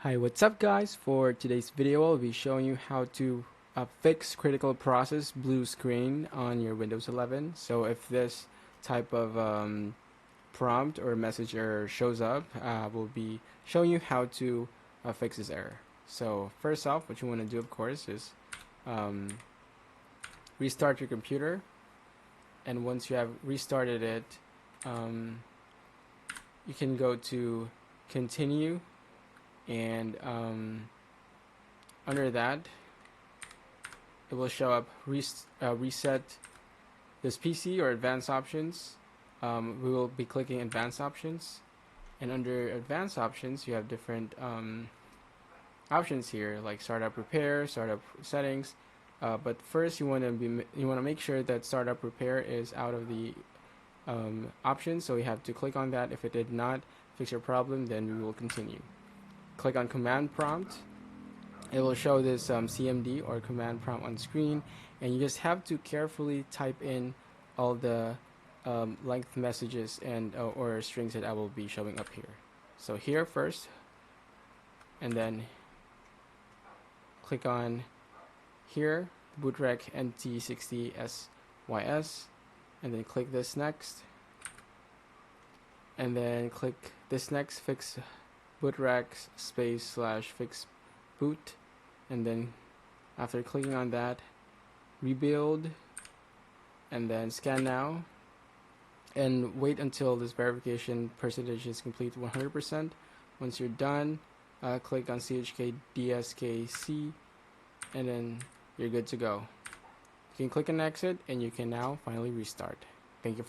Hi, what's up guys? For today's video, I'll be showing you how to fix critical process blue screen on your Windows 11. So if this type of prompt or message error shows up, we'll be showing you how to fix this error. So first off, what you want to do, of course, is restart your computer. And once you have restarted it, you can go to continue, and under that it will show up reset this PC or advanced options. We will be clicking advanced options, and under advanced options you have different options here like startup repair, startup settings, but first you want to make sure that startup repair is out of the options, so we have to click on that. If it did not fix your problem, then we will continue. Click on command prompt. It will show this CMD or command prompt on screen, and you just have to carefully type in all the length messages and or strings that I will be showing up here. So here first, and then click on here bootrec nt60sys, and then click this next, and then click this next fix bootrec /fix boot, and then after clicking on that, rebuild, and then scan now, and wait until this verification percentage is complete 100%. Once you're done, click on chk dskc, and then you're good to go. You can click on exit, and you can now finally restart. Thank you for